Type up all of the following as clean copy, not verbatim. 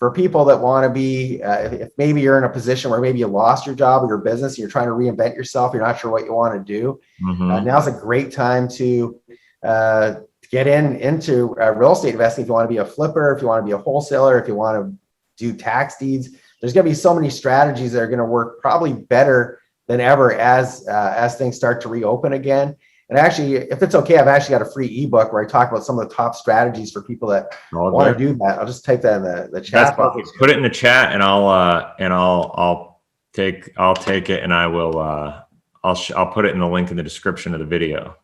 for people that want to be, if maybe you're in a position where maybe you lost your job or your business, you're trying to reinvent yourself, you're not sure what you want to do. Now's a great time to get into real estate investing. If you want to be a flipper, if you want to be a wholesaler, if you want to do tax deeds, there's going to be so many strategies that are going to work probably better than ever as things start to reopen again. And actually, if it's okay, I've actually got a free ebook where I talk about some of the top strategies for people that want to do that. I'll just type that in the chat box. Put it in the chat, and I'll take it, and I'll put it in the link in the description of the video.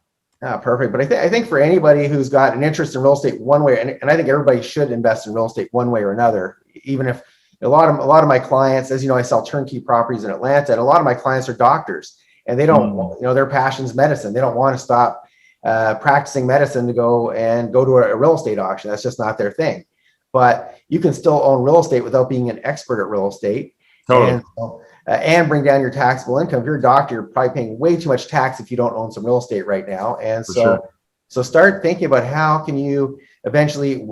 Perfect. But I think for anybody who's got an interest in real estate one way, and I think everybody should invest in real estate one way or another, even if a lot of my clients, as you know, I sell turnkey properties in Atlanta, and a lot of my clients are doctors. And they don't, their passion's medicine. They don't want to stop practicing medicine to go to a real estate auction. That's just not their thing. But you can still own real estate without being an expert at real estate. Totally. And bring down your taxable income. If you're a doctor, you're probably paying way too much tax if you don't own some real estate right now. And so start thinking about how can you eventually,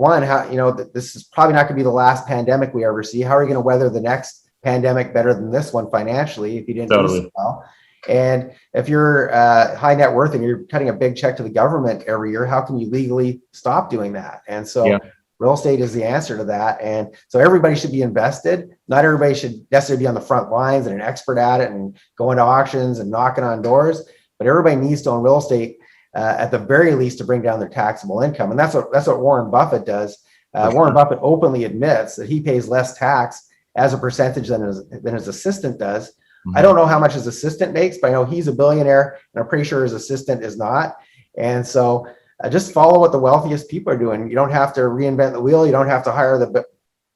this is probably not going to be the last pandemic we ever see. How are you going to weather the next pandemic better than this one financially if you didn't do so well? And if you're high net worth and you're cutting a big check to the government every year, how can you legally stop doing that? And so real estate is the answer to that. And so everybody should be invested. Not everybody should necessarily be on the front lines and an expert at it and going to auctions and knocking on doors, but everybody needs to own real estate at the very least to bring down their taxable income. And that's what Warren Buffett does. Warren Buffett openly admits that he pays less tax as a percentage than his assistant does. I don't know how much his assistant makes, but I know he's a billionaire, and I'm pretty sure his assistant is not. And so just follow what the wealthiest people are doing. You don't have to reinvent the wheel. You don't have to hire the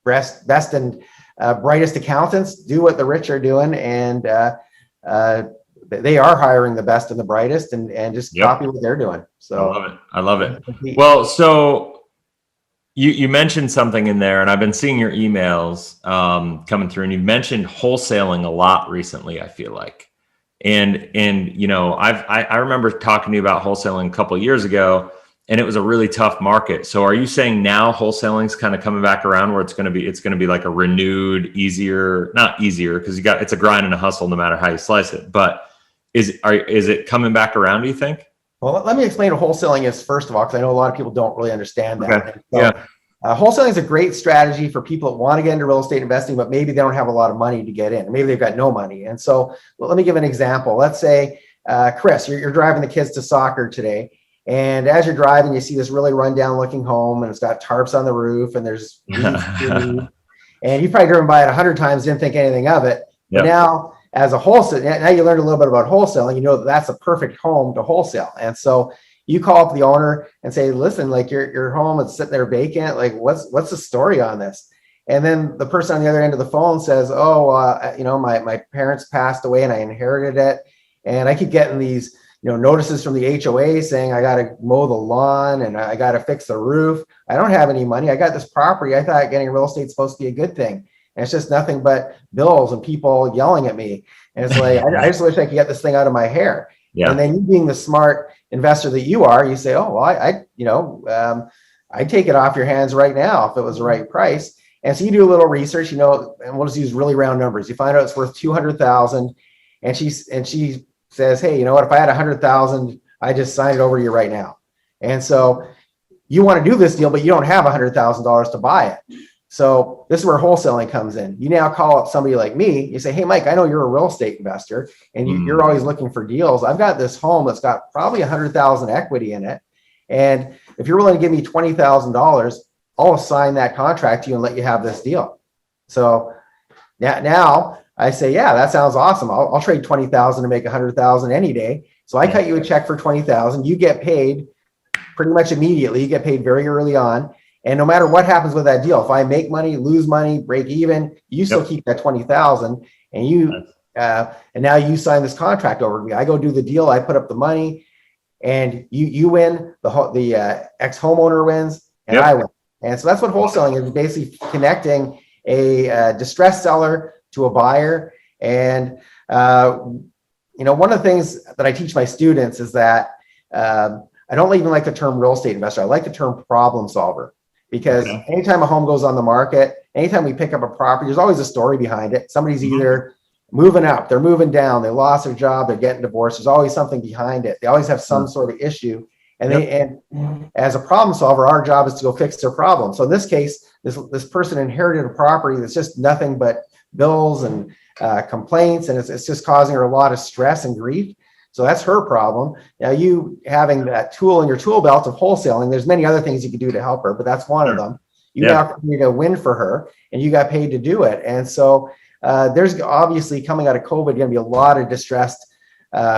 best and brightest accountants. Do what the rich are doing, and they are hiring the best and the brightest, and just copy what they're doing. So I love it. Well, so you mentioned something in there, and I've been seeing your emails coming through, and you mentioned wholesaling a lot recently, I feel like. And I remember talking to you about wholesaling a couple of years ago, and it was a really tough market. So are you saying now wholesaling's kind of coming back around where it's going to be like a renewed, not easier, because it's a grind and a hustle no matter how you slice it, but is it coming back around, do you think? Well, let me explain what wholesaling is first of all, because I know a lot of people don't really understand that. Okay. So, wholesaling is a great strategy for people that want to get into real estate investing, but maybe they don't have a lot of money to get in. Maybe they've got no money. And so let me give an example. Let's say, Chris, you're driving the kids to soccer today. And as you're driving, you see this really rundown looking home, and it's got tarps on the roof, and there's and you've probably driven by it 100 times, didn't think anything of it. But now, as a wholesaler, now you learned a little bit about wholesaling, you know that that's a perfect home to wholesale. And so you call up the owner and say, listen, like your home is sitting there vacant. Like, what's the story on this? And then the person on the other end of the phone says, my parents passed away and I inherited it. And I keep getting these, notices from the HOA saying I got to mow the lawn and I got to fix the roof. I don't have any money. I got this property. I thought getting real estate is supposed to be a good thing. And it's just nothing but bills and people yelling at me. And it's like, I just wish I could get this thing out of my hair. Yeah. And then you being the smart investor that you are, you say, oh, well, I'd take it off your hands right now if it was the right price. And so you do a little research, and we'll just use really round numbers. You find out it's worth $200,000, and she says, hey, you know what? If I had $100,000, I just sign it over to you right now. And so you want to do this deal, but you don't have $100,000 to buy it. So this is where wholesaling comes in. You now call up somebody like me. You say, hey, Mike, I know you're a real estate investor and you're always looking for deals. I've got this home that's got probably $100,000 equity in it. And if you're willing to give me $20,000, I'll assign that contract to you and let you have this deal. So now I say, yeah, that sounds awesome. I'll trade $20,000 to make $100,000 any day. So I cut you a check for $20,000. You get paid pretty much immediately. You get paid very early on. And no matter what happens with that deal, if I make money, lose money, break even, you still keep that $20,000, and and now you sign this contract over to me. I go do the deal, I put up the money, and you win. The ex-homeowner wins, and I win. And so that's what wholesaling is, basically connecting a distressed seller to a buyer. And one of the things that I teach my students is that I don't even like the term real estate investor. I like the term problem solver. because Okay. anytime a home goes on the market, anytime we pick up a property, there's always a story behind it. Somebody's either moving up, they're moving down, they lost their job, they're getting divorced. There's always something behind it. They always have some sort of issue. And and as a problem solver, our job is to go fix their problem. So in this case, this person inherited a property that's just nothing but bills and complaints, and it's just causing her a lot of stress and grief. So that's her problem. Now, you having that tool in your tool belt of wholesaling, there's many other things you can do to help her, but that's one of them. You now create a win for her, and you got paid to do it. And so there's obviously, coming out of COVID, going to be a lot of distressed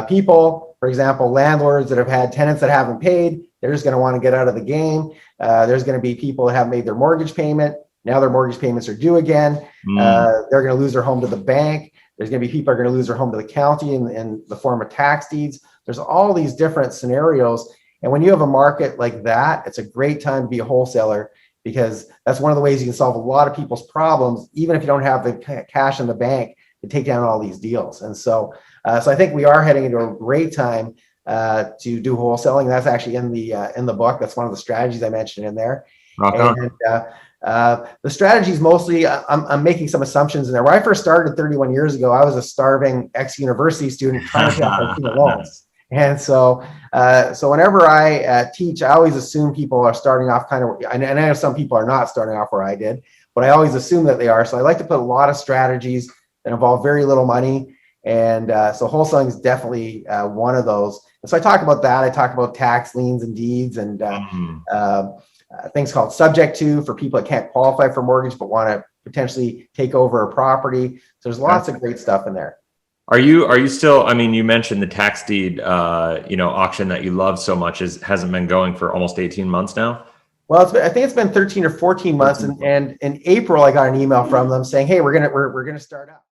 people. For example, landlords that have had tenants that haven't paid, they're just going to want to get out of the game. There's going to be people that have made their mortgage payment. Now their mortgage payments are due again. They're going to lose their home to the bank. There's going to be people who are going to lose their home to the county in the form of tax deeds. There's all these different scenarios. And when you have a market like that, it's a great time to be a wholesaler, because that's one of the ways you can solve a lot of people's problems, even if you don't have the cash in the bank to take down all these deals. And so I think we are heading into a great time to do wholesaling. That's actually in the book. That's one of the strategies I mentioned in there. Rock on. The strategies mostly, I'm making some assumptions in there. When I first started 31 years ago, I was a starving ex-university student trying to pay off my student loans. And so whenever I teach, I always assume people are starting off kind of, and I know some people are not starting off where I did, but I always assume that they are. So I like to put a lot of strategies that involve very little money. And so wholesaling is definitely one of those. And so I talk about that. I talk about tax liens and deeds, and things called subject to, for people that can't qualify for mortgage but want to potentially take over a property. So there's lots of great stuff in there. Are you still, I mean, you mentioned the tax deed, auction that you love so much hasn't been going for almost 18 months now? Well, I think it's been 13 or 14 months. And in April, I got an email from them saying, hey, we're going to start up.